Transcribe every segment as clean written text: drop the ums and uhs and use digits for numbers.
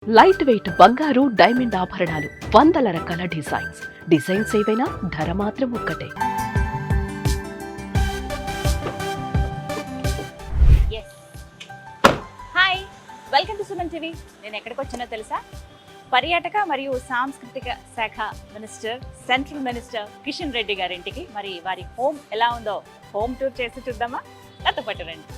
Light weight బంగారు diamond ఆభరణాలు వందల రకాల డిజైన్స్ ఏవైనా ధర మాత్రం ఒక్కటే. Hi, welcome to Suman TV. నేను ఎక్కడికి వచ్చినా తెలుసా? పర్యాటక మరియు సాంస్కృతిక శాఖ minister, central minister Kishan Reddy గారింటికి. మరి వారి హోమ్ ఎలా ఉందో హోమ్ టూర్ చేసి చూద్దామా? నాతో పాటు రండి.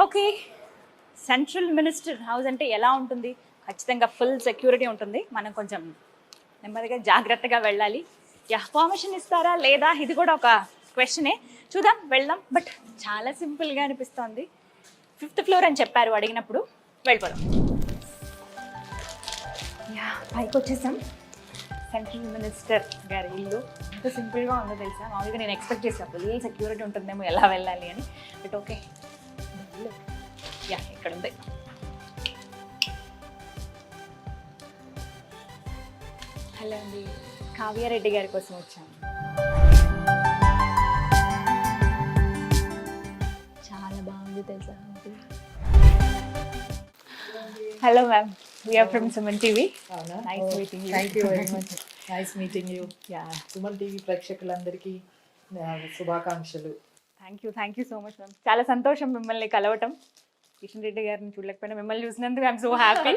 ఓకే, సెంట్రల్ మినిస్టర్ హౌస్ అంటే ఎలా ఉంటుంది? ఖచ్చితంగా ఫుల్ సెక్యూరిటీ ఉంటుంది. మనం కొంచెం నెమ్మదిగా జాగ్రత్తగా వెళ్ళాలి. పర్మిషన్ ఇస్తారా లేదా, ఇది కూడా ఒక క్వశ్చనే. చూద్దాం, వెళ్దాం. బట్ చాలా సింపుల్గా అనిపిస్తోంది. 5th ఫ్లోర్ అని చెప్పారు అడిగినప్పుడు. వెళ్ళిపోదాం. పైకి వచ్చేసాం. సెంట్రల్ మినిస్టర్ గారి ఇల్లు ఎంత సింపుల్గా ఉందో తెలుసా? మామూలుగా నేను ఎక్స్పెక్ట్ చేసాను ఫుల్ సెక్యూరిటీ ఉంటుందేమో, ఎలా వెళ్ళాలి అని. బట్ ఓకే, ఇక్కడ ఉంది. హలో అండి, కావ్యారెడ్డి గారి కోసం వచ్చాను. చాలా బాగుంది తెలుసా? Hello ma'am, we are from Suman TV. Nice meeting you. Thank you very much. Nice meeting you. Suman TV ప్రేక్షకులందరికీ శుభాకాంక్షలు. Thank you so much ma'am. చాలా సంతోషం మిమ్మల్ని కలవటం. కిషన్ రెడ్డి గారిని చూడలేకపోయినా మిమ్మల్ని చూసినందుకు ఐఎమ్ సో హ్యాపీ.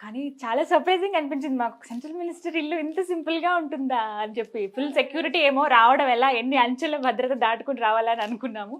కానీ చాలా సర్ప్రైజింగ్ అనిపించింది మాకు. సెంట్రల్ మినిస్టర్ ఇల్లు ఇంత సింపుల్గా ఉంటుందా అని చెప్పి. ఫుల్ సెక్యూరిటీ ఏమో, రావడం ఎలా, ఎన్ని అంచెల భద్రత దాటుకుని రావాలని అనుకున్నాము.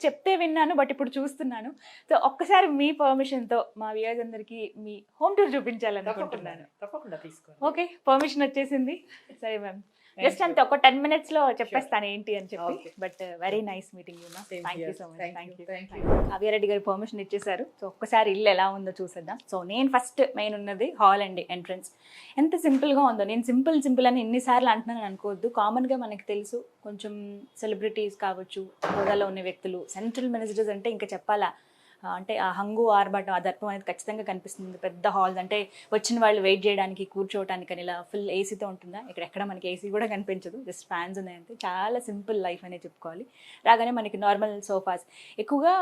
చెప్తే విన్నాను, బట్ ఇప్పుడు చూస్తున్నాను. సో ఒక్కసారి మీ పర్మిషన్తో మా వ్యూయర్స్ అందరికీ మీ హోమ్ టూర్ చూపించాలనుకుంటున్నాను. తప్పకుండా తీసుకోండి. ఓకే, పర్మిషన్ వచ్చేసింది. సరే మ్యామ్, జస్ట్ అంతే ఒక 10 minutes లో చెప్పేస్తాను ఏంటి అని చెప్పి. But very nice meeting you ma'am. Thank you so much. Thank you. Kavya Reddy గారు పర్మిషన్ ఇచ్చేసారు. సో ఒక్కసారి ఇల్లు ఎలా ఉందో చూసేద్దాం. సో నేను ఫస్ట్ మెయిన్ ఉన్నది హాల్ అండి, ఎంట్రన్స్. ఎంత సింపుల్గా ఉందో. నేను సింపుల్ అని ఎన్నిసార్లు అంటున్నాను అనుకోవద్దు. కామన్గా మనకి తెలుసు, కొంచెం సెలబ్రిటీస్ కావచ్చు, హోదాలో ఉన్న వ్యక్తులు, సెంట్రల్ మినిస్టర్స్ అంటే ఇంకా చెప్పాలా, అంటే ఆ హంగు ఆర్భాటం, ఆ దర్పం అనేది ఖచ్చితంగా కనిపిస్తుంది. పెద్ద హాల్స్ అంటే వచ్చిన వాళ్ళు వెయిట్ చేయడానికి, కూర్చోవడానికి అని ఇలా ఫుల్ ఏసీతో ఉంటుందా? ఎక్కడ మనకి ఏసీ కూడా కనిపించదు, జస్ట్ ఫ్యాన్స్ ఉన్నాయంటే. చాలా సింపుల్ లైఫ్ అనే చెప్పుకోవాలి. రాగానే మనకి నార్మల్ సోఫాస్ ఎక్కువగా.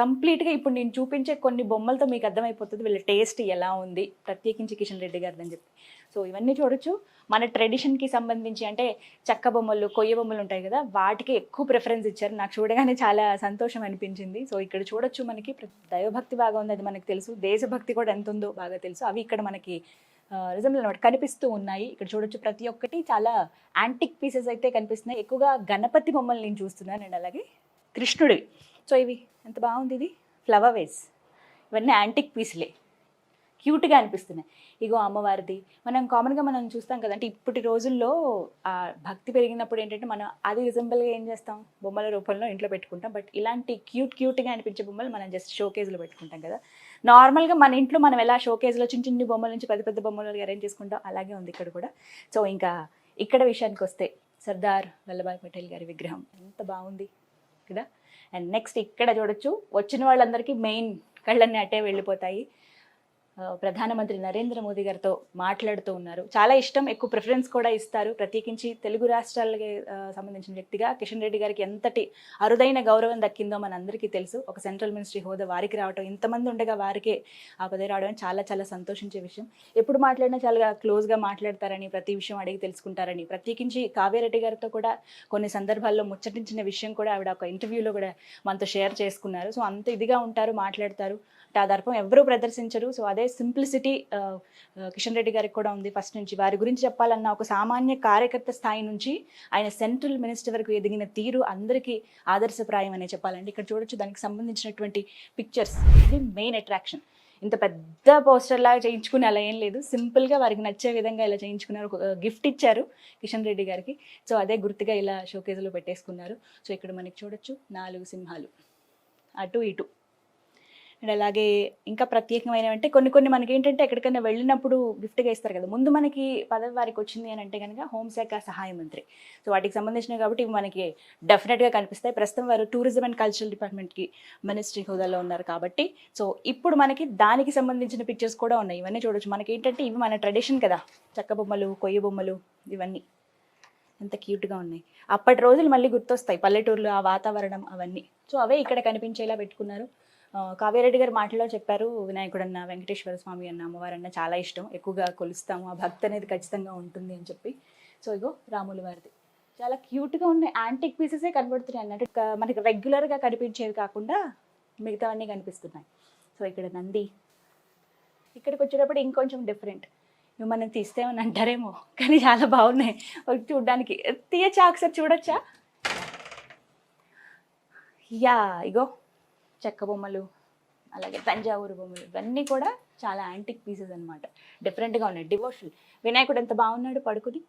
కంప్లీట్గా ఇప్పుడు నేను చూపించే కొన్ని బొమ్మలతో మీకు అర్థమైపోతుంది వీళ్ళ టేస్ట్ ఎలా ఉంది, ప్రత్యేకించి కిషన్ రెడ్డి గారిని చెప్పి. సో ఇవన్నీ చూడొచ్చు. మన ట్రెడిషన్కి సంబంధించి అంటే చెక్క బొమ్మలు, కొయ్య బొమ్మలు ఉంటాయి కదా, వాటికి ఎక్కువ ప్రిఫరెన్స్ ఇచ్చారు. నాకు చూడగానే చాలా సంతోషం అనిపించింది. సో ఇక్కడ చూడొచ్చు, మనకి దైవభక్తి బాగా ఉంది, అది మనకు తెలుసు. దేశభక్తి కూడా ఎంత ఉందో బాగా తెలుసు. అవి ఇక్కడ మనకి రిజంబుల్ అనమాట కనిపిస్తూ ఉన్నాయి. ఇక్కడ చూడొచ్చు, ప్రతి ఒక్కటి చాలా యాంటిక్ పీసెస్ అయితే కనిపిస్తున్నాయి. ఎక్కువగా గణపతి బొమ్మలు నేను చూస్తున్నాను, అండ్ అలాగే కృష్ణుడివి. సో ఇవి ఎంత బాగుంది. ఇది ఫ్లవర్ వేస్, ఇవన్నీ యాంటిక్ పీసులే, క్యూట్గా అనిపిస్తున్నాయి. ఇగో అమ్మవారిది. మనం చూస్తాం కదా, అంటే ఇప్పటి రోజుల్లో ఆ భక్తి పెరిగినప్పుడు ఏంటంటే మనం అది రిజంబుల్గా ఏం చేస్తాం, బొమ్మల రూపంలో ఇంట్లో పెట్టుకుంటాం. బట్ ఇలాంటి క్యూట్గా అనిపించే బొమ్మలు మనం జస్ట్ షోకేజ్లో పెట్టుకుంటాం కదా. నార్మల్గా మన ఇంట్లో మనం ఎలా షోకేజ్లో చిన్న బొమ్మల నుంచి పెద్ద బొమ్మలు అరేంజ్ చేసుకుంటాం, అలాగే ఉంది ఇక్కడ కూడా. సో ఇంకా ఇక్కడ విషయానికి వస్తే, సర్దార్ వల్లభాయ్ పటేల్ గారి విగ్రహం ఎంత బాగుంది కదా. అండ్ నెక్స్ట్ ఇక్కడ చూడొచ్చు, వచ్చిన వాళ్ళందరికీ మెయిన్ కళ్ళన్నీ అట్టే వెళ్ళిపోతాయి. ప్రధానమంత్రి నరేంద్ర మోదీ గారితో మాట్లాడుతూ ఉన్నారు. చాలా ఇష్టం, ఎక్కువ ప్రిఫరెన్స్ కూడా ఇస్తారు. ప్రత్యేకించి తెలుగు రాష్ట్రాలకి సంబంధించిన వ్యక్తిగా కిషన్ రెడ్డి గారికి ఎంతటి అరుదైన గౌరవం దక్కిందో మనందరికీ తెలుసు. ఒక సెంట్రల్ మినిస్ట్రీ హోదా వారికి రావడం, ఇంతమంది ఉండగా వారికే ఆ పదవి రావడం చాలా చాలా సంతోషించే విషయం. ఎప్పుడు మాట్లాడినా చాలా క్లోజ్గా మాట్లాడతారని, ప్రతి విషయం అడిగి తెలుసుకుంటారని, ప్రత్యేకించి కావ్యారెడ్డి గారితో కూడా కొన్ని సందర్భాల్లో ముచ్చటించిన విషయం కూడా ఆవిడ ఒక ఇంటర్వ్యూలో కూడా మనతో షేర్ చేసుకున్నారు. సో అంత ఇదిగా ఉంటారు, మాట్లాడతారు. ఆ దర్పం ఎవరూ ప్రదర్శించరు. సో అదే సింప్లిసిటీ కిషన్ రెడ్డి గారికి కూడా ఉంది ఫస్ట్ నుంచి. వారి గురించి చెప్పాలన్నా, ఒక సామాన్య కార్యకర్త స్థాయి నుంచి ఆయన సెంట్రల్ మినిస్టర్ వరకు ఎదిగిన తీరు అందరికీ ఆదర్శప్రాయం అనే చెప్పాలండి. ఇక్కడ చూడొచ్చు, దానికి సంబంధించినటువంటి పిక్చర్స్, ఇది మెయిన్ అట్రాక్షన్. ఇంత పెద్ద పోస్టర్ లాగా చేయించుకుని అలా ఏం లేదు, సింపుల్గా వారికి నచ్చే విధంగా ఇలా చేయించుకున్నారు. ఒక గిఫ్ట్ ఇచ్చారు కిషన్ రెడ్డి గారికి. సో అదే గుర్తుగా ఇలా షోకేజ్లో పెట్టేసుకున్నారు. సో ఇక్కడ మనకి చూడొచ్చు 4 సింహాలు అటు ఇటు. అండ్ అలాగే ఇంకా ప్రత్యేకమైనవి అంటే కొన్ని కొన్ని మనకి ఏంటంటే ఎక్కడికైనా వెళ్ళినప్పుడు గిఫ్ట్గా ఇస్తారు కదా. ముందు మనకి పదవి వారికి వచ్చింది అని అంటే కనుక హోంశాఖ సహాయ మంత్రి. సో వాటికి సంబంధించినవి కాబట్టి ఇవి మనకి డెఫినెట్గా కనిపిస్తాయి. ప్రస్తుతం వారు టూరిజం అండ్ కల్చరల్ డిపార్ట్మెంట్కి మినిస్ట్రీ హోదాలో ఉన్నారు కాబట్టి సో ఇప్పుడు మనకి దానికి సంబంధించిన పిక్చర్స్ కూడా ఉన్నాయి. ఇవన్నీ చూడొచ్చు. మనకి ఏంటంటే ఇవి మన ట్రెడిషన్ కదా, చెక్క బొమ్మలు, కొయ్య బొమ్మలు, ఇవన్నీ ఎంత క్యూట్గా ఉన్నాయి. అప్పటి రోజులు మళ్ళీ గుర్తొస్తాయి, పల్లెటూరులో ఆ వాతావరణం అవన్నీ. సో అవే ఇక్కడ కనిపించేలా పెట్టుకున్నారు. కావ్యారెడ్డి గారు మాటలో చెప్పారు, వినాయకుడు అన్న, వెంకటేశ్వర స్వామి అన్న, అమ్మవారన్న చాలా ఇష్టం, ఎక్కువగా కొలుస్తాము, ఆ భక్తి అనేది ఖచ్చితంగా ఉంటుంది అని చెప్పి. సో ఇగో రాముల వారిది చాలా క్యూట్గా ఉన్నాయి. యాంటిక్ పీసెసే కనబడుతున్నాయి అన్నట్టు, మనకి రెగ్యులర్గా కనిపించేవి కాకుండా మిగతావన్నీ కనిపిస్తున్నాయి. సో ఇక్కడ నంది, ఇక్కడికి వచ్చేటప్పుడు ఇంకొంచెం డిఫరెంట్. ఇవి మనం తీస్తేమని అంటారేమో కానీ చాలా బాగున్నాయి చూడ్డానికి. తీయచ్చా ఒకసారి, చూడొచ్చా? యా, ఇగో చెక్క బొమ్మలు, అలాగే తంజావూరు బొమ్మలు, ఇవన్నీ కూడా చాలా యాంటిక్ పీసెస్ అనమాట. డిఫరెంట్గా ఉన్నాయి. డివోషనల్ వినాయకుడు ఎంత బాగున్నాడు పడుకుని,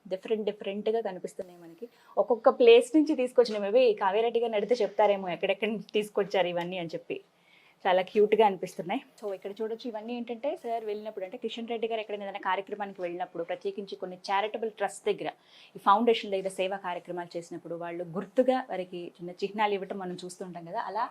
డిఫరెంట్గా కనిపిస్తున్నాయి మనకి. ఒక్కొక్క ప్లేస్ నుంచి తీసుకొచ్చినాయి. మేబీ కావ్యారెడ్డి గారిని అడిగితే చెప్తారేమో ఎక్కడెక్కడి నుంచి తీసుకొచ్చారు ఇవన్నీ అని చెప్పి. చాలా క్యూట్గా అనిపిస్తున్నాయి. సో ఇక్కడ చూడొచ్చు, ఇవన్నీ ఏంటంటే సార్ వెళ్ళినప్పుడు, అంటే కిషన్ రెడ్డి గారు ఎక్కడైనా ఏదైనా కార్యక్రమానికి వెళ్ళినప్పుడు, ప్రత్యేకించి కొన్ని చారిటబుల్ ట్రస్ట్ దగ్గర, ఈ ఫౌండేషన్ దగ్గర సేవా కార్యక్రమాలు చేసినప్పుడు వాళ్ళు గుర్తుగా వారికి చిన్న చిహ్నాలు ఇవ్వటం మనం చూస్తుంటాం కదా. అలా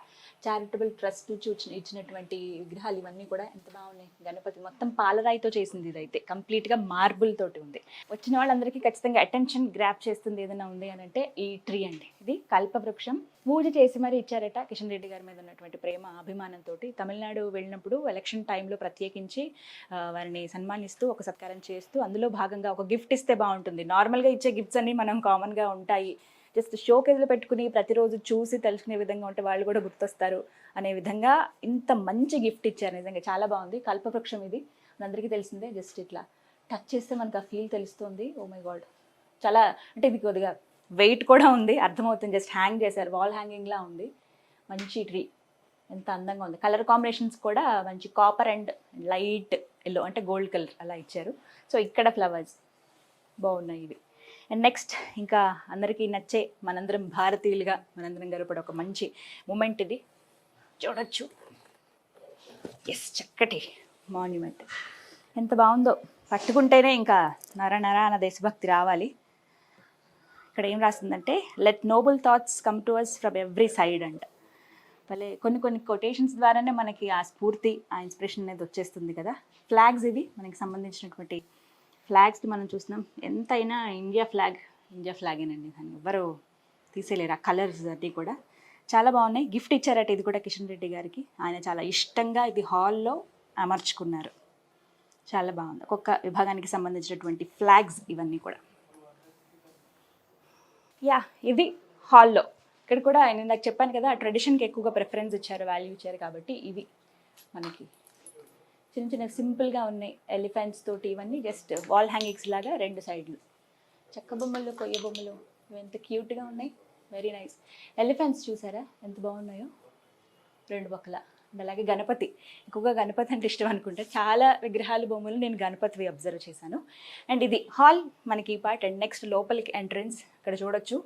చారిటబుల్ ట్రస్ట్ ఇచ్చినటువంటి విగ్రహాలు ఇవన్నీ కూడా ఎంత బాగున్నాయి. గణపతి మొత్తం పాలరాయితో చేసింది, ఇదైతే కంప్లీట్గా మార్బుల్ తోటి ఉంది. వచ్చిన వాళ్ళందరికీ ఖచ్చితంగా అటెన్షన్ గ్రాప్ చేస్తుంది ఏదైనా ఉంది అని అంటే ఈ ట్రీ అండి. ఇది కల్పవృక్షం. పూజ చేసి మరీ ఇచ్చారట కిషన్ రెడ్డి గారి మీద ఉన్నటువంటి ప్రేమ, అభిమానంతో. తమిళనాడు వెళ్ళినప్పుడు ఎలక్షన్ టైంలో ప్రత్యేకించి వారిని సన్మానిస్తూ ఒక సత్కారం చేస్తూ అందులో భాగంగా ఒక గిఫ్ట్ ఇస్తే బాగుంటుంది. నార్మల్గా ఇచ్చే గిఫ్ట్స్ అన్ని మనం కామన్గా ఉంటాయి, జస్ట్ షోకేజ్లో పెట్టుకుని ప్రతిరోజు చూసి తెలుసుకునే విధంగా ఉంటే వాళ్ళు కూడా గుర్తొస్తారు అనే విధంగా ఇంత మంచి గిఫ్ట్ ఇచ్చారు. నిజంగా చాలా బాగుంది. కల్పవృక్షం ఇది అందరికీ తెలిసిందే, జస్ట్ ఇట్లా టచ్ చేస్తే మనకు ఆ ఫీల్ తెలుస్తుంది. ఓ మై గాడ్, చాలా అంటే ఇది కొద్దిగా వెయిట్ కూడా ఉంది, అర్థమవుతుంది. జస్ట్ హ్యాంగ్ చేశారు, వాల్ హ్యాంగింగ్లా ఉంది. మంచి ట్రీ, ఎంత అందంగా ఉంది. కలర్ కాంబినేషన్స్ కూడా మంచి కాపర్ అండ్ లైట్ ఎల్లో, అంటే గోల్డ్ కలర్ అలా ఇచ్చారు. సో ఇక్కడ ఫ్లవర్స్ బాగున్నాయి ఇవి. అండ్ నెక్స్ట్ ఇంకా అందరికీ నచ్చే, మనందరం భారతీయులుగా మనందరం గడపడే ఒక మంచి మూమెంట్ ఇది. చూడొచ్చు, ఎస్, చక్కటి మాన్యుమెంట్ ఎంత బాగుందో. పట్టుకుంటేనే ఇంకా నర అన్న దేశభక్తి రావాలి. ఇక్కడ ఏం రాస్తుందంటే, let noble thoughts come to us from every side అంట. భలే కొన్ని కొన్ని కొటేషన్స్ ద్వారానే మనకి ఆ స్ఫూర్తి, ఆ ఇన్స్పిరేషన్ అనేది వచ్చేస్తుంది కదా. ఫ్లాగ్స్ ఇవి మనకి సంబంధించినటువంటి ఫ్లాగ్స్కి మనం చూస్తున్నాం. ఎంతైనా ఇండియా ఫ్లాగేనండి, దాన్ని ఎవరు తీసేయలేరు. ఆ కలర్స్ అది కూడా చాలా బాగున్నాయి. గిఫ్ట్ ఇచ్చారట ఇది కూడా కిషన్ రెడ్డి గారికి. ఆయన చాలా ఇష్టంగా ఇది హాల్లో అమర్చుకున్నారు. చాలా బాగుంది. ఒక్కొక్క విభాగానికి సంబంధించినటువంటి ఫ్లాగ్స్ ఇవన్నీ కూడా. యా, ఇది హాల్లో. ఇక్కడ కూడా నేను నాకు చెప్పాను కదా, ఆ ట్రెడిషన్కి ఎక్కువగా ప్రిఫరెన్స్ ఇచ్చారు, వాల్యూ ఇచ్చారు కాబట్టి ఇవి మనకి చిన్న చిన్న సింపుల్గా ఉన్నాయి. ఎలిఫెంట్స్ తోటి ఇవన్నీ జస్ట్ వాల్ హ్యాంగింగ్స్ లాగా రెండు సైడ్లు. చెక్క బొమ్మలు, కొయ్య బొమ్మలు, ఇవి ఎంత క్యూట్గా ఉన్నాయి. Very nice. ఎలిఫెంట్స్ చూసారా ఎంత బాగున్నాయో రెండు పక్కల. అండ్ అలాగే గణపతి, ఎక్కువగా గణపతి అంటే ఇష్టం అనుకుంటే చాలా విగ్రహాలు, బొమ్మలు నేను గణపతివి అబ్జర్వ్ చేశాను. అండ్ ఇది హాల్ మనకి ఈ పార్ట్. అండ్ నెక్స్ట్ లోపలికి ఎంట్రన్స్. ఇక్కడ చూడొచ్చు,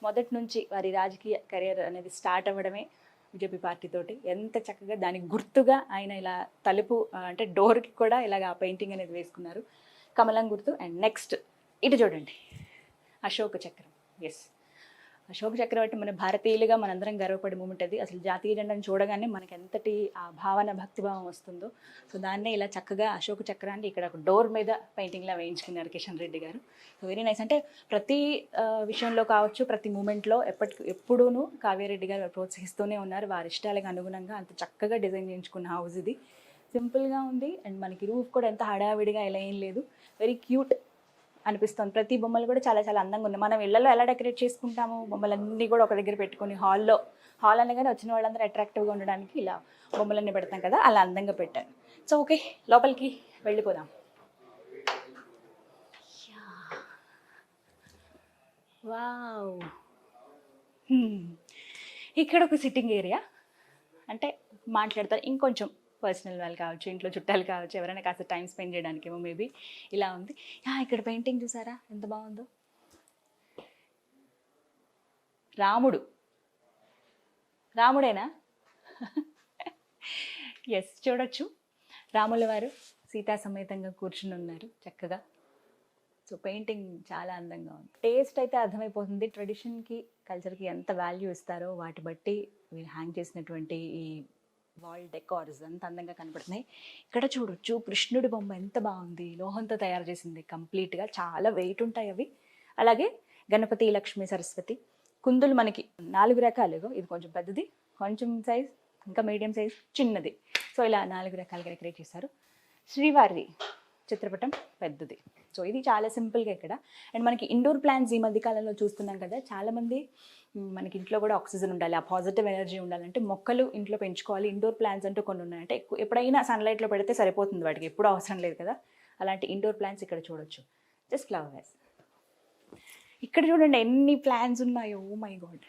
మొదటి నుంచి వారి రాజకీయ కెరియర్ అనేది స్టార్ట్ అవ్వడమే బీజేపీ పార్టీతోటి. ఎంత చక్కగా దానికి గుర్తుగా ఆయన ఇలా తలుపు అంటే డోర్కి కూడా ఇలాగ ఆ పెయింటింగ్ అనేది వేసుకున్నారు, కమలం గుర్తు. అండ్ నెక్స్ట్ ఇటు చూడండి, అశోక చక్రం. ఎస్, అశోక చక్రవర్తి మన భారతీయులుగా మనందరం గర్వపడే మూమెంట్ అది. అసలు జాతీయ జెండాను చూడగానే మనకి ఎంతటి ఆ భావన, భక్తిభావం వస్తుందో. సో దాన్నే ఇలా చక్కగా అశోక చక్రాన్ని ఇక్కడ ఒక డోర్ మీద పెయింటింగ్లా వేయించుకున్నారు కిషన్ రెడ్డి గారు. So very nice. అంటే ప్రతి విషయంలో కావచ్చు, ప్రతి మూమెంట్లో ఎప్పుడూనూ కావ్యారెడ్డి గారు ప్రోత్సహిస్తూనే ఉన్నారు. వారి ఇష్టాలకు అనుగుణంగా అంత చక్కగా డిజైన్ చేయించుకున్న హౌస్ ఇది. సింపుల్గా ఉంది. అండ్ మనకి రూఫ్ కూడా ఎంత హడావిడిగా ఇలా ఏం లేదు, వెరీ క్యూట్ అనిపిస్తుంది. ప్రతి బొమ్మలు కూడా చాలా చాలా అందంగా ఉన్నాయి. మనం ఇళ్లలో ఎలా డెకరేట్ చేసుకుంటాము, బొమ్మలన్నీ కూడా ఒక దగ్గర పెట్టుకొని హాల్ అనగానే వచ్చిన వాళ్ళందరూ అట్రాక్టివ్గా ఉండడానికి ఇలా బొమ్మలన్నీ పెడతాం కదా, అలా అందంగా పెట్టారు. సో ఓకే, లోపలికి వెళ్ళిపోదాం. వావ్, ఇక్కడ ఒక సిట్టింగ్ ఏరియా, అంటే మాట్లాడతారు ఇంకొంచెం పర్సనల్ వాళ్ళు కావచ్చు, ఇంట్లో చుట్టాలు కావచ్చు, ఎవరైనా కాస్త టైం స్పెండ్ చేయడానికేమో మేబీ ఇలా ఉంది. ఇక్కడ పెయింటింగ్ చూసారా ఎంత బాగుందో. రాముడేనా? ఎస్, చూడొచ్చు రాముల వారు సీతా సమేతంగా కూర్చుని ఉన్నారు చక్కగా. సో పెయింటింగ్ చాలా అందంగా ఉంది. టేస్ట్ అయితే అర్థమైపోతుంది. ట్రెడిషన్కి కల్చర్కి ఎంత వాల్యూ ఇస్తారో వాటి బట్టి వీళ్ళు హ్యాంగ్ చేసినటువంటి ఈ వాల్ డెకార్స్ అంత అందంగా కనపడుతున్నాయి. ఇక్కడ చూడొచ్చు కృష్ణుడి బొమ్మ ఎంత బాగుంది, లోహంతో తయారు చేసింది కంప్లీట్గా, చాలా వెయిట్ ఉంటాయి అవి. అలాగే గణపతి, లక్ష్మి, సరస్వతి, కుందులు మనకి 4 రకాలు. ఇది కొంచెం పెద్దది, కొంచెం సైజ్, ఇంకా మీడియం సైజ్, చిన్నది. సో ఇలా 4 రకాలుగా డెకరేట్ చేశారు. శ్రీవారి చిత్రపటం పెద్దది. సో ఇది చాలా సింపుల్గా ఇక్కడ. అండ్ మనకి ఇండోర్ ప్లాంట్స్ ఈ మధ్య కాలంలో చూస్తున్నాం కదా, చాలామంది మనకి ఇంట్లో కూడా ఆక్సిజన్ ఉండాలి, ఆ పాజిటివ్ ఎనర్జీ ఉండాలంటే మొక్కలు ఇంట్లో పెంచుకోవాలి. ఇండోర్ ప్లాంట్స్ అంటూ కొన్ని ఉన్నాయంటే ఎప్పుడైనా సన్లైట్లో పెడితే సరిపోతుంది, వాటికి ఎప్పుడు అవసరం లేదు కదా. అలాంటి ఇండోర్ ప్లాంట్స్ ఇక్కడ చూడొచ్చు. జస్ట్ ఫ్లవర్ వేస్. ఇక్కడ చూడండి ఎన్ని ప్లాంట్స్ ఉన్నాయో, ఓ మై గాడ్,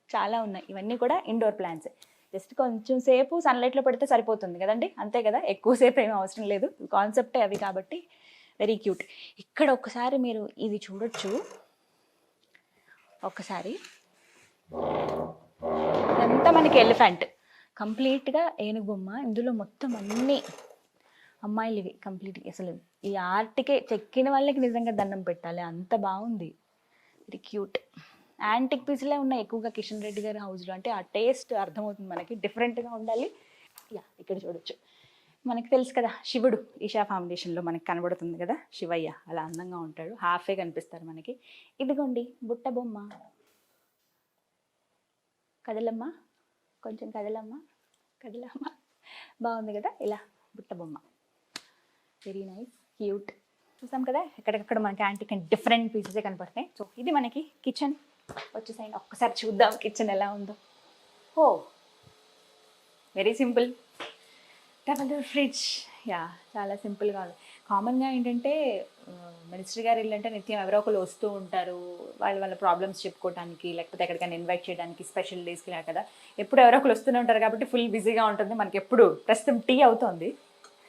చాలా ఉన్నాయి. ఇవన్నీ కూడా ఇండోర్ ప్లాంట్స్. జస్ట్ కొంచెం సేపు సన్లైట్లో పెడితే సరిపోతుంది కదండి, అంతే కదా, ఎక్కువసేపు ఏమీ అవసరం లేదు. కాన్సెప్టే అవి కాబట్టి వెరీ క్యూట్. ఇక్కడ ఒకసారి మీరు ఇది చూడొచ్చు. ఒకసారి ఇదంతా మనకి ఎలిఫెంట్, కంప్లీట్గా ఏనుగు బొమ్మ. ఇందులో మొత్తం అన్నీ అమ్మాయిలు ఇవి కంప్లీట్గా. అసలు ఈ ఆర్ట్కే చెక్కిన వాళ్ళకి నిజంగా దండం పెట్టాలి, అంత బాగుంది. Very cute. యాంటిక్ పీసులే ఉన్నాయి ఎక్కువగా కిషన్ రెడ్డి గారి హౌస్లో. అంటే ఆ టేస్ట్ అర్థమవుతుంది మనకి, డిఫరెంట్గా ఉండాలి. యా, ఇక్కడ చూడొచ్చు. మనకి తెలుసు కదా శివుడు ఈషా ఫౌండేషన్లో మనకి కనబడుతుంది కదా శివయ్య, అలా అందంగా ఉంటాడు, హాఫే కనిపిస్తారు మనకి. ఇదిగోండి బుట్ట బొమ్మ, కదలమ్మ, కొంచెం కదలమ్మ, కదలమ్మ, బాగుంది కదా ఇలా బుట్ట బొమ్మ. Very nice, cute. చూసాం కదా ఎక్కడికక్కడ మనకి యాంటిక్ అండ్ డిఫరెంట్ పీసెసే కనపడుతున్నాయి. సో ఇది మనకి కిచెన్ వచ్చేసైంది. ఒక్కసారి చూద్దాం కిచెన్ ఎలా ఉందో. Oh very simple, double door fridge. Yeah, చాలా సింపుల్గా ఉంది. కామన్గా ఏంటంటే మినిస్టర్ గారు ఇల్లు అంటే నిత్యం ఎవరో ఒకరు వస్తూ ఉంటారు, వాళ్ళ ప్రాబ్లమ్స్ చెప్పుకోవడానికి, లేకపోతే ఎక్కడికైనా ఇన్వైట్ చేయడానికి, స్పెషల్ డేస్కి ఇలా కదా, ఎప్పుడు ఎవరో ఒకరు వస్తూనే ఉంటారు కాబట్టి ఫుల్ బిజీగా ఉంటుంది. మనకి ఎప్పుడు ప్రస్తుతం టీ అవుతుంది,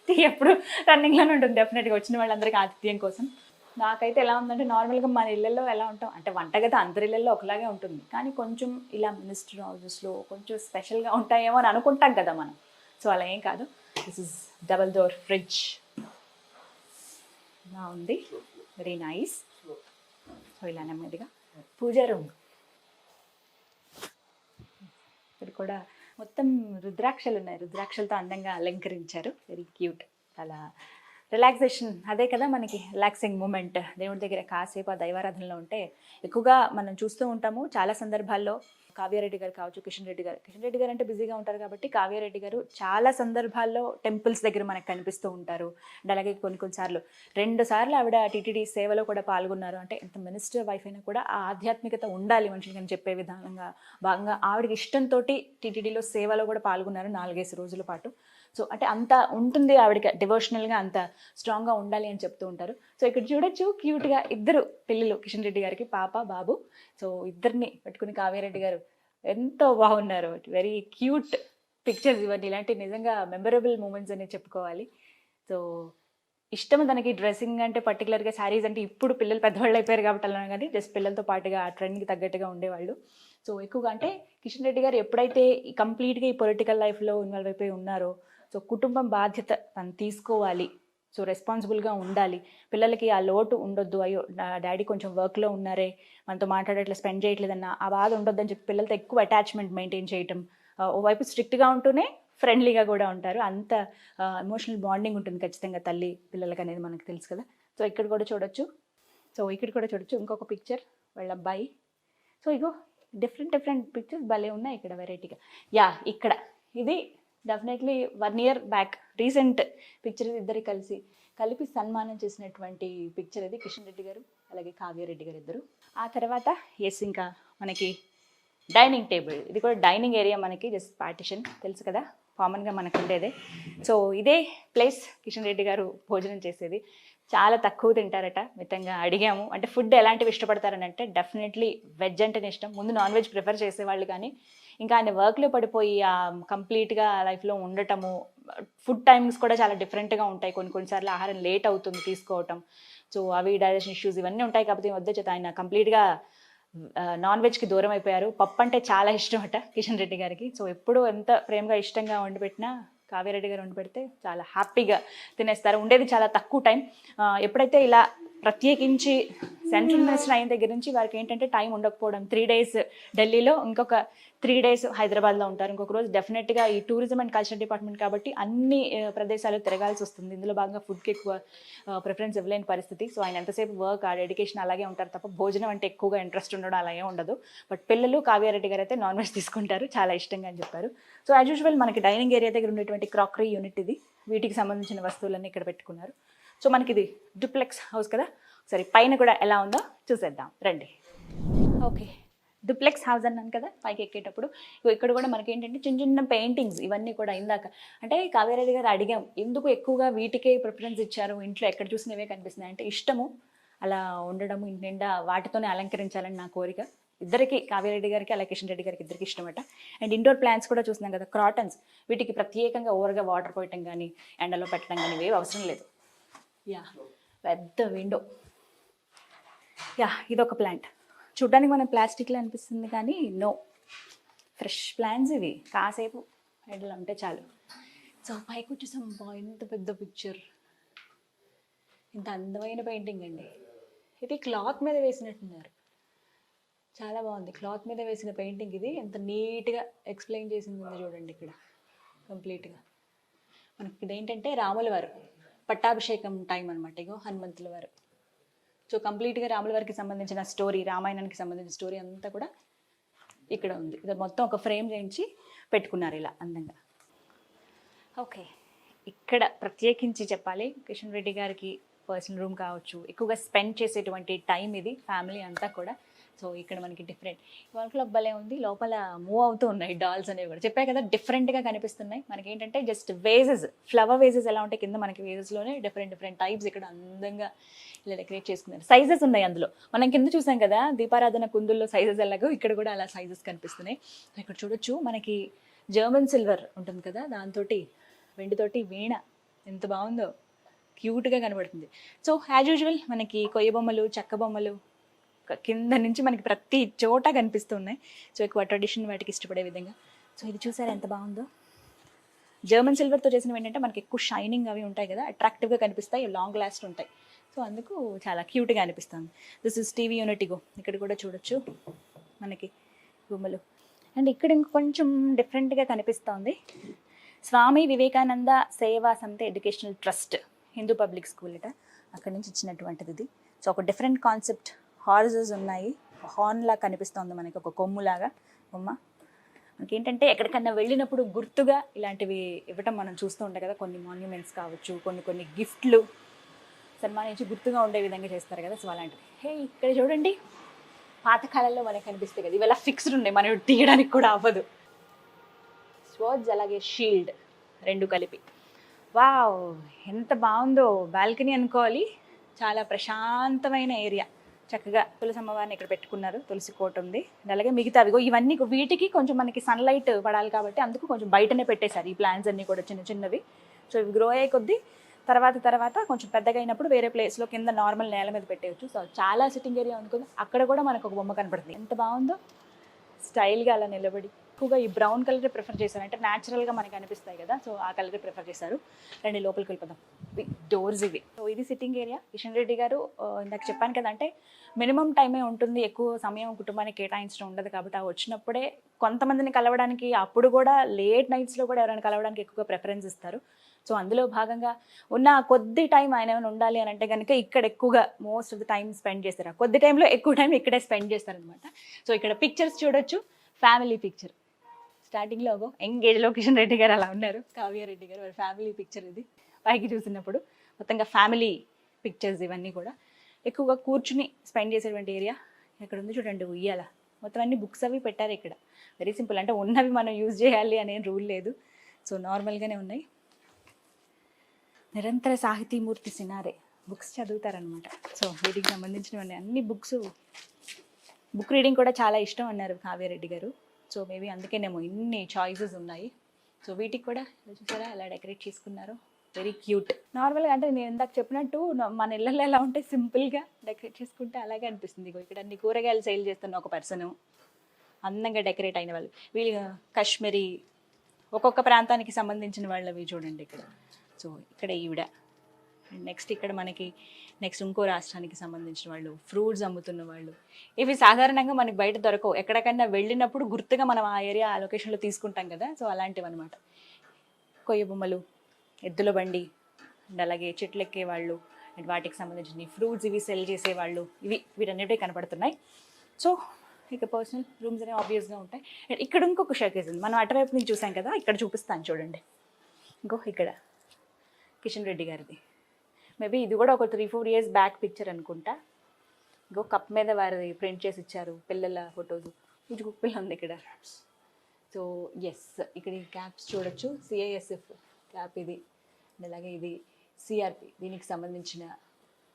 టీ ఎప్పుడు రన్నింగ్లోనే ఉంటుంది డెఫినెట్గా వచ్చిన వాళ్ళందరికీ ఆతిథ్యం కోసం. నాకైతే ఎలా ఉందంటే నార్మల్గా మన ఇళ్ళల్లో ఎలా ఉంటాం అంటే వంటగది అందరి ఇళ్ళల్లో ఒకలాగే ఉంటుంది, కానీ కొంచెం ఇలా మినిస్టర్ హౌసెస్లో కొంచెం స్పెషల్గా ఉంటాయేమో అని అనుకుంటాం కదా మనం. సో అలా ఏం కాదు. This is double door fridge, బాగుంది, వెరీ నైస్. సో ఇలా నెమ్మదిగా పూజా రూమ్. ఇక్కడ కూడా మొత్తం రుద్రాక్షలు ఉన్నాయి, రుద్రాక్షలతో అందంగా అలంకరించారు. Very cute. చాలా రిలాక్సేషన్, అదే కదా మనకి రిలాక్సింగ్ మూమెంట్. దేవుడి దగ్గర కాసేపు ఆ దైవారాధనలో ఉంటే ఎక్కువగా మనం చూస్తూ ఉంటాము. చాలా సందర్భాల్లో కావ్యారెడ్డి గారు కావచ్చు, కిషన్ రెడ్డి గారు అంటే బిజీగా ఉంటారు కాబట్టి కావ్యారెడ్డి గారు చాలా సందర్భాల్లో టెంపుల్స్ దగ్గర మనకు కనిపిస్తూ ఉంటారు. అండ్ అలాగే కొన్నిసార్లు 2 సార్లు ఆవిడ టీటీడీ సేవలో కూడా పాల్గొన్నారు. అంటే ఎంత మినిస్టర్ వైఫ్ అయినా కూడా ఆ ఆధ్యాత్మికత ఉండాలి మనుషులకి అని చెప్పే విధానంగా భాగంగా ఆవిడకి ఇష్టంతో టీటీడీలో సేవలో కూడా పాల్గొన్నారు 4-5 రోజుల పాటు. సో అంటే అంత ఉంటుంది ఆవిడకి, డివోషనల్గా అంత స్ట్రాంగ్గా ఉండాలి అని చెప్తూ ఉంటారు. సో ఇక్కడ చూడొచ్చు క్యూట్గా 2 పిల్లలు, కిషన్ రెడ్డి గారికి పాప బాబు. సో ఇద్దరిని పెట్టుకుని కావ్యారెడ్డి గారు ఎంతో బాగున్నారు. వెరీ క్యూట్ పిక్చర్స్ ఇవన్నీ. ఇలాంటి నిజంగా మెమరబుల్ మూమెంట్స్ అని చెప్పుకోవాలి. సో ఇష్టం తనకి డ్రెస్సింగ్ అంటే, పర్టికులర్గా శారీస్ అంటే. ఇప్పుడు పిల్లలు పెద్దవాళ్ళు అయిపోయారు కాబట్టి అలా, కానీ జస్ట్ పిల్లలతో పాటుగా ఆ ట్రెండ్కి తగ్గట్టుగా ఉండేవాళ్ళు. సో ఎక్కువగా అంటే కిషన్ రెడ్డి గారు ఎప్పుడైతే కంప్లీట్గా ఈ పొలిటికల్ లైఫ్లో ఇన్వాల్వ్ అయిపోయి ఉన్నారో, సో కుటుంబం బాధ్యత తను తీసుకోవాలి, సో రెస్పాన్సిబుల్గా ఉండాలి, పిల్లలకి ఆ లోటు ఉండొద్దు, అయ్యో డాడీ కొంచెం వర్క్లో ఉన్నారే, మనతో మాట్లాడేట్లా స్పెండ్ చేయట్లేదన్న ఆ బాధ ఉండొద్దని చెప్పి పిల్లలతో ఎక్కువ అటాచ్మెంట్ మెయింటైన్ చేయటం. ఓవైపు స్ట్రిక్ట్గా ఉంటూనే ఫ్రెండ్లీగా కూడా ఉంటారు. అంత ఎమోషనల్ బాండింగ్ ఉంటుంది ఖచ్చితంగా తల్లి పిల్లలకి అనేది మనకు తెలుసు కదా. సో ఇక్కడ కూడా చూడొచ్చు. ఇంకొక పిక్చర్ వాళ్ళ అబ్బాయి. సో ఇగో డిఫరెంట్ పిక్చర్స్ భలే ఉన్నాయి ఇక్కడ వెరైటీగా. యా, ఇక్కడ ఇది definitely 1 year back recent picture. ఇద్దరు కలిపి సన్మానం చేసినటువంటి పిక్చర్ ఇది. కిషన్ రెడ్డి గారు అలాగే కావ్యారెడ్డి గారు ఇద్దరు. ఆ తర్వాత ఇంకా మనకి డైనింగ్ టేబుల్. ఇది కూడా డైనింగ్ ఏరియా మనకి, జస్ట్ పార్టిషన్ తెలుసు కదా, కామన్గా మనకు ఉండేదే. సో ఇదే ప్లేస్ కిషన్ రెడ్డి గారు భోజనం చేసేది. చాలా తక్కువ తింటారట, మితంగా అడిగాము. అంటే ఫుడ్ ఎలాంటివి ఇష్టపడతారని అంటే డెఫినెట్లీ వెజ్ అంటేనే ఇష్టం. ముందు నాన్ వెజ్ ప్రిఫర్ చేసేవాళ్ళు, కానీ ఇంకా ఆయన వర్క్లో పడిపోయి కంప్లీట్గా లైఫ్లో ఉండటము, ఫుడ్ టైమింగ్స్ కూడా చాలా డిఫరెంట్గా ఉంటాయి. కొన్నిసార్లు ఆహారం లేట్ అవుతుంది తీసుకోవటం. సో అవి డైజెషన్ ఇష్యూస్ ఇవన్నీ ఉంటాయి కాబట్టి వద్ద చేత ఆయన కంప్లీట్గా నాన్ వెజ్కి దూరం అయిపోయారు. పప్పు అంటే చాలా ఇష్టం అట కిషన్ రెడ్డి గారికి. సో ఎప్పుడు ఎంత ప్రేమగా ఇష్టంగా వండి పెట్టినా కావ్యారెడ్డి గారు వండి పెడితే చాలా హ్యాపీగా తినేస్తారు. ఉండేది చాలా తక్కువ టైం. ఎప్పుడైతే ఇలా ప్రత్యేకించి సెంట్రల్ మినిస్టర్ అయిన దగ్గర నుంచి వారికి ఏంటంటే టైం ఉండకపోవడం, 3 days ఢిల్లీలో, ఇంకొక 3 days హైదరాబాద్లో ఉంటారు. ఇంకొక రోజు డెఫినెట్గా ఈ టూరిజం అండ్ కల్చర్ డిపార్ట్మెంట్ కాబట్టి అన్ని ప్రదేశాలు తిరగాల్సి వస్తుంది. ఇందులో భాగంగా ఫుడ్కి ఎక్కువ ప్రిఫరెన్స్ ఇవ్వలేని పరిస్థితి. సో ఆయన ఎంతసేపు వర్క్, ఆ డెడికేషన్ అలాగే ఉంటారు తప్ప భోజనం అంటే ఎక్కువగా ఇంట్రెస్ట్ ఉండడం అలాగే ఉండదు. బట్ పిల్లలు కావ్యారెడ్డి గారు అయితే నాన్ వెజ్ తీసుకుంటారు చాలా ఇష్టంగా అని చెప్పారు. సో యాజ్ యూజువల్ మనకి డైనింగ్ ఏరియా దగ్గర ఉండేటువంటి క్రాకరీ యూనిట్ ఇది. వీటికి సంబంధించిన వస్తువులన్నీ ఇక్కడ పెట్టుకున్నారు. సో మనకి ఇది డూప్లెక్స్ హౌస్ కదా, సరే పైన కూడా ఎలా ఉందో చూసేద్దాం రండి. ఓకే, డూప్లెక్స్ హౌస్ అన్నాను కదా, పైకి ఎక్కేటప్పుడు ఇక్కడ కూడా మనకి ఏంటంటే చిన్న చిన్న పెయింటింగ్స్ ఇవన్నీ కూడా ఇందాక అంటే కావ్యారెడ్డి గారు అడిగాం ఎందుకు ఎక్కువగా వీటికే ప్రిఫరెన్స్ ఇచ్చారు, ఇంట్లో ఎక్కడ చూసినవే కనిపిస్తున్నాయి అంటే ఇష్టము అలా ఉండడం, ఇంటి నిండా వాటితోనే అలంకరించాలని నా కోరిక. ఇద్దరికి కావ్యారెడ్డి గారికి అలాగే కిషన్ రెడ్డి గారికి ఇద్దరికి ఇష్టమట. అండ్ ఇండోర్ ప్లాంట్స్ కూడా చూస్తున్నాం కదా, క్రాటన్స్, వీటికి ప్రత్యేకంగా ఓవర్గా వాటర్ పోయటం కానీ ఎండలో పెట్టడం కానీ ఇవేవి అవసరం లేదు. యా, పెద్ద విండో. యా, ఇదొక ప్లాంట్. చూడ్డానికి మనం ప్లాస్టిక్లో అనిపిస్తుంది కానీ నో, ఫ్రెష్ ప్లాంట్స్ ఇవి. కాసేపు ఎండలో ఉంటే చాలు. సో పైకి వచ్చేసాం. ఎంత పెద్ద పిక్చర్, ఇంత అందమైన పెయింటింగ్ అండి. ఇది క్లాత్ మీద వేసినట్టున్నారు, చాలా బాగుంది. క్లాత్ మీద వేసిన పెయింటింగ్ ఇది. ఎంత నీట్గా ఎక్స్ప్లెయిన్ చేసింది చూడండి ఇక్కడ కంప్లీట్గా. మనకి ఇది ఏంటంటే రాముల వారు పట్టాభిషేకం టైం అనమాట. ఇగో హనుమంతుల వారు. సో కంప్లీట్గా రాముల వారికి సంబంధించిన స్టోరీ, రామాయణానికి సంబంధించిన స్టోరీ అంతా కూడా ఇక్కడ ఉంది. ఇది మొత్తం ఒక ఫ్రేమ్ చేయించి పెట్టుకున్నారు ఇలా అందంగా. ఓకే, ఇక్కడ ప్రత్యేకించి చెప్పాలి, కిషన్ రెడ్డి గారికి పర్సనల్ రూమ్ కావచ్చు, ఎక్కువగా స్పెండ్ చేసేటువంటి టైం ఇది ఫ్యామిలీ అంతా కూడా. సో ఇక్కడ మనకి డిఫరెంట్ వన్ క్లాక్ భలే ఉంది. లోపల మూవ్ అవుతూ ఉన్నాయి డాల్స్ అనేవి కూడా. చెప్పాయి కదా డిఫరెంట్గా కనిపిస్తున్నాయి. మనకి ఏంటంటే జస్ట్ వేజెస్, ఫ్లవర్ వేజెస్ ఎలా ఉంటాయి కింద మనకి వేజెస్లోనే డిఫరెంట్ టైప్స్ ఇక్కడ అందంగా ఇలా డెకరేట్ చేసుకున్నారు. సైజెస్ ఉన్నాయి అందులో. మనం కింద చూసాం కదా దీపారాధన కుందుల్లో సైజెస్ ఎలాగో ఇక్కడ కూడా అలా సైజెస్ కనిపిస్తున్నాయి. ఇక్కడ చూడొచ్చు మనకి జర్మన్ సిల్వర్ ఉంటుంది కదా, దాంతో వెండితోటి వీణ ఎంత బాగుందో, క్యూట్గా కనబడుతుంది. సో యాజ్ యూజువల్ మనకి కొయ్య బొమ్మలు, చెక్క బొమ్మలు కింద నుంచి మనకి ప్రతి చోట కనిపిస్తున్నాయి. సో ఎక్కువ ట్రెడిషన్ వాటికి ఇష్టపడే విధంగా. సో ఇది చూసారా ఎంత బాగుందో. జర్మన్ సిల్వర్తో చేసినవి ఏంటంటే మనకి ఎక్కువ షైనింగ్ అవి ఉంటాయి కదా, అట్రాక్టివ్గా కనిపిస్తాయి, లాంగ్ లాస్ట్ ఉంటాయి. సో అందుకు చాలా క్యూట్గా అనిపిస్తుంది. This is TV unit. ఇగో ఇక్కడ కూడా చూడొచ్చు మనకి బొమ్మలు. అండ్ ఇక్కడ ఇంకొంచెం డిఫరెంట్గా కనిపిస్తోంది. స్వామి వివేకానంద సేవా సమితి educational trust, Hindu public school ఇట, అక్కడి నుంచి ఇచ్చినటువంటిది ఇది. సో ఒక డిఫరెంట్ కాన్సెప్ట్, హార్సెస్ ఉన్నాయి, హార్న్లా కనిపిస్తుంది మనకి, ఒక కొమ్ములాగా బొమ్మ. మనకి ఏంటంటే ఎక్కడికన్నా వెళ్ళినప్పుడు గుర్తుగా ఇలాంటివి ఇవ్వటం మనం చూస్తూ ఉంటాం కదా, కొన్ని మాన్యుమెంట్స్ కావచ్చు, కొన్ని గిఫ్ట్లు సన్మానించి గుర్తుగా ఉండే విధంగా చేస్తారు కదా. సో అలాంటివి. హే ఇక్కడ చూడండి, పాతకాలంలో మనకి కనిపిస్తాయి కదా, ఇవెలా ఫిక్స్డ్ ఉన్నాయి, మనం తీయడానికి కూడా అవ్వదు. స్వర్డ్స్ అలాగే షీల్డ్ రెండు కలిపి. వావ్ ఎంత బాగుందో, బాల్కనీ అనుకోవాలి. చాలా ప్రశాంతమైన ఏరియా. చక్కగా తులసి అమ్మవారిని ఇక్కడ పెట్టుకున్నారు, తులసి కోట ఉంది. అలాగే మిగతా అవిగో ఇవన్నీ వీటికి కొంచెం మనకి సన్లైట్ పడాలి కాబట్టి అందుకు కొంచెం బయటనే పెట్టేశారు ఈ ప్లాంట్స్ అన్నీ కూడా చిన్నవి. సో ఇవి గ్రో అయ్యే కొద్దీ తర్వాత కొంచెం పెద్దగా అయినప్పుడు వేరే ప్లేస్లో కింద నార్మల్ నేల మీద పెట్టేయచ్చు. సో చాలా సిట్టింగ్ ఏరియా ఉంది. అక్కడ కూడా మనకు ఒక బొమ్మ కనపడుతుంది, ఎంత బాగుందో స్టైల్గా అలా నిలబడి. ఎక్కువగా ఈ బ్రౌన్ కలర్ ప్రిఫర్ చేశారు, అంటే న్యాచురల్గా మనకి అనిపిస్తాయి కదా, సో ఆ కలర్ ప్రిఫర్ చేశారు. రండి లోపలికి వెళ్ళిపోదాం. డోర్స్ ఇవి. సో ఇది సిట్టింగ్ ఏరియా. కిషన్ రెడ్డి గారు ఇందాక చెప్పాను కదా, అంటే మినిమం టైమే ఉంటుంది, ఎక్కువ సమయం కుటుంబానికి కేటాయించడం ఉండదు కాబట్టి ఆ వచ్చినప్పుడే కొంతమందిని కలవడానికి, అప్పుడు కూడా లేట్ నైట్స్లో కూడా ఎవరైనా కలవడానికి ఎక్కువగా ప్రిఫరెన్స్ ఇస్తారు. సో అందులో భాగంగా ఉన్న కొద్ది టైం ఆయన ఏమైనా ఉండాలి అని అంటే కనుక ఇక్కడ ఎక్కువగా most of the time spend చేస్తారు. కొద్ది టైంలో ఎక్కువ టైం ఇక్కడే స్పెండ్ చేస్తారనమాట. సో ఇక్కడ పిక్చర్స్ చూడొచ్చు, ఫ్యామిలీ పిక్చర్. స్టార్టింగ్లో ఎంగేజ్లో కిషన్ రెడ్డి గారు అలా ఉన్నారు, కావ్యారెడ్డి గారు వారి ఫ్యామిలీ పిక్చర్ ఇది. పైకి చూసినప్పుడు మొత్తంగా ఫ్యామిలీ పిక్చర్స్ ఇవన్నీ కూడా ఎక్కువగా కూర్చుని స్పెండ్ చేసేటువంటి ఏరియా. ఇక్కడ ఉంది చూడండి ఉయ్యాల, మొత్తం అన్ని బుక్స్ అవి పెట్టారు ఇక్కడ. వెరీ సింపుల్, అంటే ఉన్నవి మనం యూజ్ చేయాలి అనే రూల్ లేదు. సో నార్మల్గానే ఉన్నాయి. నిరంతర సాహితీమూర్తి సినారే బుక్స్ చదువుతారనమాట. సో వీటికి సంబంధించినవన్నీ అన్ని బుక్స్, బుక్ రీడింగ్ కూడా చాలా ఇష్టం అన్నారు కావ్యారెడ్డి గారు. సో మేబీ అందుకేనేమో ఇన్ని చాయిసెస్ ఉన్నాయి. సో వీటికి కూడా చూసారా అలా డెకరేట్ చేసుకున్నారు. Very cute. నార్మల్గా అంటే నేను ఇందాక చెప్పినట్టు మన ఇళ్ళల్లో ఎలా ఉంటే సింపుల్గా డెకరేట్ చేసుకుంటే అలాగే అనిపిస్తుంది. ఇగో ఇక్కడ అన్ని కూరగాయలు సేల్ చేస్తున్న ఒక పర్సన్, అందంగా డెకరేట్ అయిన వాళ్ళు, వీళ్ళు కాశ్మీరీ ఒక్కొక్క ప్రాంతానికి సంబంధించిన వాళ్ళవి చూడండి ఇక్కడ. సో ఇక్కడ ఈవిడ, నెక్స్ట్ ఇక్కడ మనకి నెక్స్ట్ ఇంకో రాష్ట్రానికి సంబంధించిన వాళ్ళు, ఫ్రూట్స్ అమ్ముతున్న వాళ్ళు. ఇవి సాధారణంగా మనకి బయట దొరకవు, ఎక్కడికైనా వెళ్ళినప్పుడు గుర్తుగా మనం ఆ ఏరియా ఆ లొకేషన్లో తీసుకుంటాం కదా. సో అలాంటివి అనమాట. కొయ్య బొమ్మలు, ఎద్దుల బండి, అండ్ అలాగే చెట్లు ఎక్కే వాళ్ళు, అండ్ వాటికి సంబంధించిన ఫ్రూట్స్ ఇవి సెల్ చేసేవాళ్ళు, వీటన్నిటివి కనపడుతున్నాయి. సో ఇక పర్సనల్ రూమ్స్ అనేవి ఆబ్వియస్గా ఉంటాయి. అండ్ ఇక్కడ ఇంకొక షోకేస్ ఉంది, మనం అటువైపు నుంచి చూసాం కదా, ఇక్కడ చూపిస్తాను చూడండి. ఇంకో ఇక్కడ కిషన్ రెడ్డి గారిది, మేబీ ఇది కూడా ఒక 3-4 years బ్యాక్ పిక్చర్ అనుకుంటా. ఇంకో కప్ మీద వారిది ప్రింట్ చేసి ఇచ్చారు, పిల్లల ఫొటోస్. ఇది పిల్ల ఉంది ఇక్కడ. సో ఎస్, ఇక్కడ ఈ క్యాప్స్ చూడొచ్చు, CISF క్యాప్ ఇది, అలాగే ఇది CRP దీనికి సంబంధించిన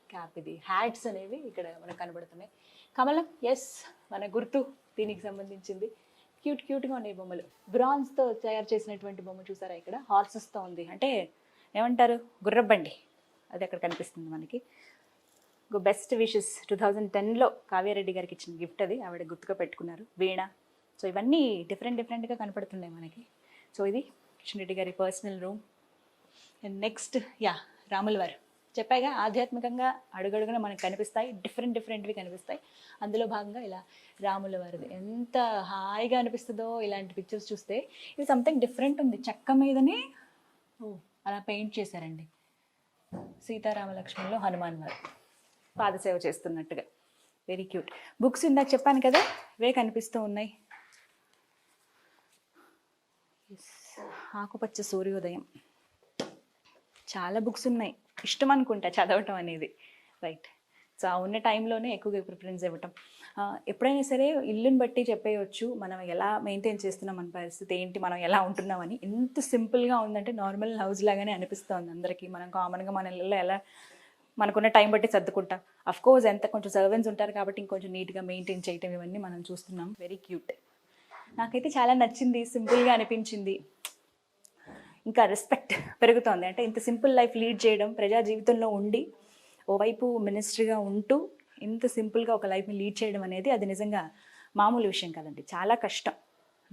క్యాప్ ఇది. హ్యాట్స్ అనేవి ఇక్కడ మనకు కనబడుతున్నాయి. కమలం, ఎస్ మన గుర్తు దీనికి సంబంధించింది. క్యూట్గా ఉన్నాయి బొమ్మలు. బ్రాన్జ్తో తయారు చేసినటువంటి బొమ్మ చూసారా, ఇక్కడ హార్సెస్తో ఉంది, అంటే ఏమంటారు గుర్రబండి, అది అక్కడ కనిపిస్తుంది మనకి. బెస్ట్ విషెస్ 2010లో కావ్యారెడ్డి గారికి ఇచ్చిన గిఫ్ట్ అది, ఆవిడ గుర్తుగా పెట్టుకున్నారు. వీణ. సో ఇవన్నీ డిఫరెంట్గా కనపడుతున్నాయి మనకి. సో ఇది కిషన్ రెడ్డి గారి పర్సనల్ రూమ్. అండ్ నెక్స్ట్ రాముల వారు, చెప్పాగా ఆధ్యాత్మికంగా అడుగడుగున మనకు కనిపిస్తాయి, డిఫరెంట్వి కనిపిస్తాయి. అందులో భాగంగా ఇలా రాముల వారిది ఎంత హాయిగా అనిపిస్తుందో ఇలాంటి పిక్చర్స్ చూస్తే. ఇది సంథింగ్ డిఫరెంట్ ఉంది, చెక్క మీదనే అలా పెయింట్ చేశారండి. సీతారామ లక్ష్మణులో హనుమాన్ వారు పాదసేవ చేస్తున్నట్టుగా, వెరీ క్యూట్. బుక్స్ ఇందాక చెప్పాను కదా, ఇవే కనిపిస్తూ ఉన్నాయి. ఆకుపచ్చ సూర్యోదయం, చాలా బుక్స్ ఉన్నాయి. ఇష్టం అనుకుంటా చదవటం అనేది, రైట్. సో ఆ ఉన్న టైంలోనే ఎక్కువగా ప్రిఫరెన్స్ ఇవ్వటం. ఎప్పుడైనా సరే ఇల్లుని బట్టి చెప్పేయచ్చు మనం ఎలా మెయింటైన్ చేస్తున్నాం, మన పరిస్థితి ఏంటి, మనం ఎలా ఉంటున్నామని. ఎంత సింపుల్గా ఉందంటే నార్మల్ హౌస్ లాగానే అనిపిస్తుంది అందరికీ. మనం కామన్గా మన ఇళ్ళలో ఎలా మనకున్న టైం బట్టి సర్దుకుంటాం. అఫ్కోర్స్ ఎంత కొంచెం సర్వెంట్స్ ఉంటారు కాబట్టి ఇంకొంచెం నీట్గా మెయింటైన్ చేయటం, ఇవన్నీ మనం చూస్తున్నాం. Very cute. నాకైతే చాలా నచ్చింది, సింపుల్గా అనిపించింది. ఇంకా రెస్పెక్ట్ పెరుగుతోంది. అంటే ఇంత సింపుల్ లైఫ్ లీడ్ చేయడం, ప్రజా జీవితంలో ఉండి ఓవైపు మినిస్టర్గా ఉంటూ ఇంత సింపుల్గా ఒక లైఫ్ని లీడ్ చేయడం అనేది అది నిజంగా మామూలు విషయం కదండి, చాలా కష్టం.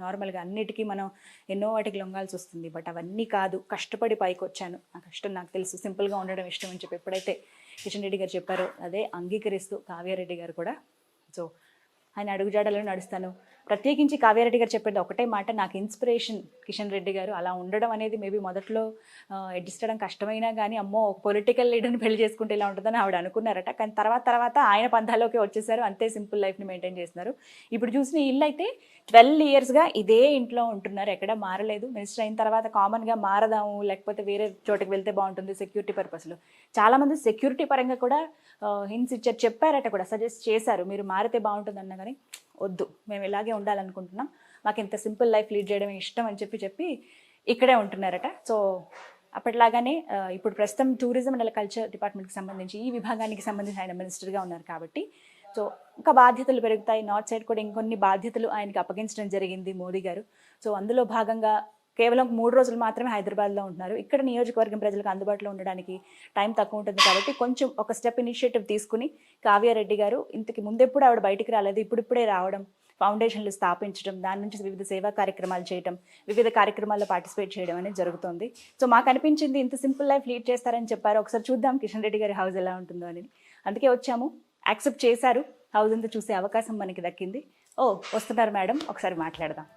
నార్మల్గా అన్నిటికీ మనం ఎన్నో వాటికి లొంగాల్సి వస్తుంది, బట్ అవన్నీ కాదు. కష్టపడి పైకి వచ్చాను, ఆ కష్టం నాకు తెలుసు, సింపుల్గా ఉండడం ఇష్టం అని చెప్పి ఎప్పుడైతే కిషన్ రెడ్డి గారు చెప్పారో అదే అంగీకరిస్తూ కావ్యారెడ్డి గారు కూడా, సో ఆయన అడుగుజాడలో నడుస్తాను. ప్రత్యేకించి కావ్యారెడ్డి గారు చెప్పేది ఒకటే మాట, నాకు ఇన్స్పిరేషన్ కిషన్ రెడ్డి గారు. అలా ఉండడం అనేది మేబీ మొదట్లో అడ్జస్ట్ అవ్వడం కష్టమైనా కానీ, అమ్మో ఒక పొలిటికల్ లీడర్ని పెళ్లి చేసుకుంటే ఇలా ఉంటుందని ఆవిడ అనుకున్నారట. కానీ తర్వాత ఆయన పంథాలోకి వచ్చేసారు, అంతే సింపుల్ లైఫ్ని మెయింటైన్ చేస్తున్నారు. ఇప్పుడు చూసిన ఇల్లు అయితే 12 yearsగా ఇదే ఇంట్లో ఉంటున్నారు, ఎక్కడ మారలేదు. మినిస్టర్ అయిన తర్వాత కామన్గా మారదాము, లేకపోతే వేరే చోటుకి వెళ్తే బాగుంటుంది సెక్యూరిటీ పర్పస్లో. చాలామంది సెక్యూరిటీ పరంగా కూడా హింట్స్ ఇచ్చారు, చెప్పారట కూడా, సజెస్ట్ చేశారు మీరు మారితే బాగుంటుంది అన్నా కానీ వద్దు, మేము ఇలాగే ఉండాలనుకుంటున్నాం, మాకు ఇంత సింపుల్ లైఫ్ లీడ్ చేయడం ఇష్టం అని చెప్పి ఇక్కడే ఉంటున్నారట. సో అప్పటిలాగానే ఇప్పుడు ప్రస్తుతం టూరిజం అండ్ కల్చర్ డిపార్ట్మెంట్కి సంబంధించి ఈ విభాగానికి సంబంధించి ఆయన మినిస్టర్గా ఉన్నారు కాబట్టి, సో ఇంకా బాధ్యతలు పెరుగుతాయి. నార్త్ సైడ్ కూడా ఇంకొన్ని బాధ్యతలు ఆయనకి అప్పగించడం జరిగింది మోదీ గారు. సో అందులో భాగంగా కేవలం 3 రోజులు మాత్రమే హైదరాబాద్లో ఉంటున్నారు. ఇక్కడ నియోజకవర్గం ప్రజలకు అందుబాటులో ఉండడానికి టైం తక్కువ ఉంటుంది కాబట్టి కొంచెం ఒక స్టెప్ ఇనిషియేటివ్ తీసుకుని కావ్యారెడ్డి గారు, ఇంతకు ముందెప్పుడు ఆవిడ బయటికి రాలేదు, ఇప్పుడిప్పుడే రావడం, ఫౌండేషన్లు స్థాపించడం, దాని నుంచి వివిధ సేవా కార్యక్రమాలు చేయడం, వివిధ కార్యక్రమాల్లో పార్టిసిపేట్ చేయడం అనేది జరుగుతుంది. సో మాకు అనిపించింది ఇంత సింపుల్ లైఫ్ లీడ్ చేస్తారని చెప్పారు, ఒకసారి చూద్దాం కిషన్ రెడ్డి గారి హౌస్ ఎలా ఉంటుందో అని. అందుకే వచ్చాము, యాక్సెప్ట్ చేశారు, హౌస్ అంతా చూసే అవకాశం మనకి దక్కింది. వస్తున్నారు మేడం, ఒకసారి మాట్లాడదాం.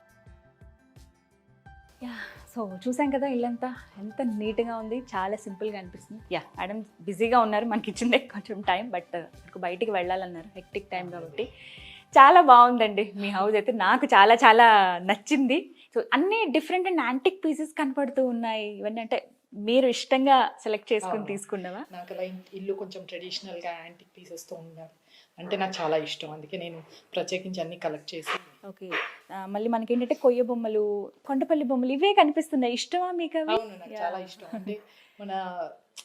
సో చూసాం కదా ఇల్లంతా ఎంత నీట్గా ఉంది, చాలా సింపుల్గా అనిపిస్తుంది. మేడం బిజీగా ఉన్నారు, మనకి ఇచ్చిందే కొంచెం టైం, బట్ బయటికి వెళ్ళాలన్నారు, హెక్టిక్ టైం కాబట్టి. చాలా బాగుందండి మీ హౌస్ అయితే, నాకు చాలా చాలా నచ్చింది. సో అన్నీ డిఫరెంట్ అండ్ యాంటిక్ పీసెస్ కనపడుతూ ఉన్నాయి. ఇవన్నీ అంటే మీరు ఇష్టంగా సెలెక్ట్ చేసుకుని తీసుకున్నావా? నాకు అలా ఇల్లు కొంచెం ట్రెడిషనల్గా యాంటిక్ పీసెస్తో ఉండాలి అంటే నాకు చాలా ఇష్టం, అందుకే నేను ప్రత్యేకించి అన్ని కలెక్ట్ చేసి. ఓకే, మళ్ళీ మనకి ఏంటంటే కొయ్య బొమ్మలు, కొండపల్లి బొమ్మలు ఇవే కనిపిస్తున్నాయి. ఇష్టమా మీకు? అవును, నాకు చాలా ఇష్టం. అంటే మన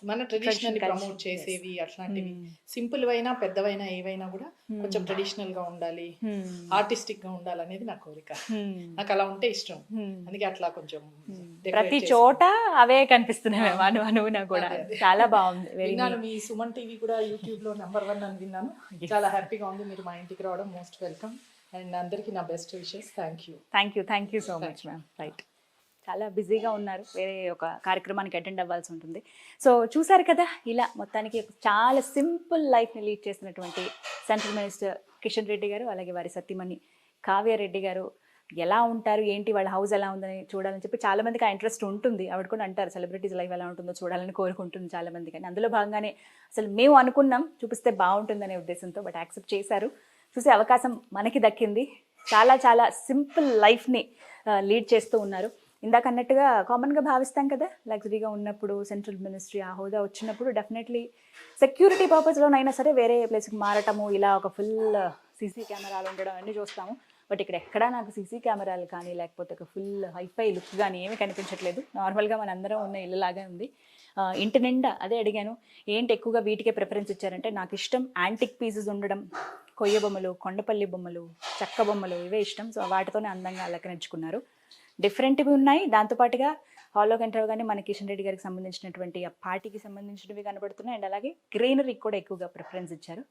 మన ట్రెడిషనల్ Tradition ప్రమోట్ culture, చేసేవి అట్లాంటివి Hmm. సింపుల్ అయినా పెద్దవైనా ఏవైనా కూడా కొంచెం ట్రెడిషనల్ గా ఉండాలి, Hmm. ఆర్టిస్టిక్ గా ఉండాలనేది నా కోరిక. Hmm. నాకు అలా ఉంటే ఇష్టం, Hmm. అందుకే అట్లా కొంచెం ప్రతి చోట అవే కనిపిస్తున్నాయి అనువునా కూడా. చాలా బాగుంది, వెరీ విన్నాను మీ సుమన్ టీవీ కూడా యూట్యూబ్ లో #1 అని విన్నాను. చాలా హ్యాపీగా ఉంది మీరు మా ఇంటికి రావడం. మోస్ట్ వెల్కమ్ అండ్ అందరికీ నా best wishes. Thank you. So much ma'am. Right, చాలా బిజీగా ఉన్నారు, వేరే ఒక కార్యక్రమానికి అటెండ్ అవ్వాల్సి ఉంటుంది. సో చూసారు కదా, ఇలా మొత్తానికి చాలా సింపుల్ లైఫ్ని లీడ్ చేసినటువంటి సెంట్రల్ మినిస్టర్ కిషన్ రెడ్డి గారు, అలాగే వారి సతీమణి కావ్య రెడ్డి గారు ఎలా ఉంటారు, ఏంటి వాళ్ళ హౌస్ ఎలా ఉందని చూడాలని చెప్పి చాలా మందికి ఆ ఇంట్రెస్ట్ ఉంటుంది. ఆవిడ కూడా అంటారు సెలబ్రిటీస్ లైఫ్ ఎలా ఉంటుందో చూడాలని కోరుకుంటుంది చాలా మంది. కానీ అందులో భాగంగానే అసలు మేము అనుకున్నాం చూపిస్తే బాగుంటుందనే ఉద్దేశంతో, బట్ యాక్సెప్ట్ చేశారు. చూసే అవకాశం మనకి దక్కింది. చాలా చాలా సింపుల్ లైఫ్ని లీడ్ చేస్తూ ఉన్నారు. ఇందాక అన్నట్టుగా కామన్గా భావిస్తాం కదా, లగ్జరీగా ఉన్నప్పుడు సెంట్రల్ మినిస్ట్రీ ఆ హోదా వచ్చినప్పుడు డెఫినెట్లీ సెక్యూరిటీ పర్పస్లోనైనా సరే వేరే ప్లేస్కి మారటము, ఇలా ఒక ఫుల్ సీసీ కెమెరాలు ఉండడం అన్నీ చూస్తాము. బట్ ఇక్కడ ఎక్కడా నాకు సీసీ కెమెరాలు కానీ లేకపోతే ఒక ఫుల్ హైఫై లుక్ కానీ ఏమీ కనిపించట్లేదు. నార్మల్గా మనందరం ఉన్న ఇల్లులాగే ఉంది. ఇంటి నిండా అదే అడిగాను, ఏంటి ఎక్కువగా వీటికే ప్రిఫరెన్స్ ఇచ్చారంటే, నాకు ఇష్టం యాంటిక్ పీసెస్ ఉండడం, కొయ్య బొమ్మలు, కొండపల్లి బొమ్మలు, చెక్క బొమ్మలు, ఇవే ఇష్టం. సో వాటితోనే అందంగా అలంకరించుకున్నారు. డిఫరెంట్వి ఉన్నాయి. దాంతోపాటుగా హాల్లో కంటే మన కిషన్ రెడ్డి గారికి సంబంధించినటువంటి ఆ పార్టీకి సంబంధించినవి కనబడుతున్నాయి. అండ్ అలాగే గ్రీనరీకి కూడా ఎక్కువగా ప్రిఫరెన్స్ ఇచ్చారు.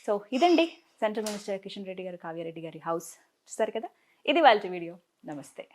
సో ఇదండి సెంట్రల్ మినిస్టర్ కిషన్ రెడ్డి గారు, కావ్యారెడ్డి గారి హౌస్. చూస్తారు కదా, ఇది వాళ్ళ వీడియో. నమస్తే.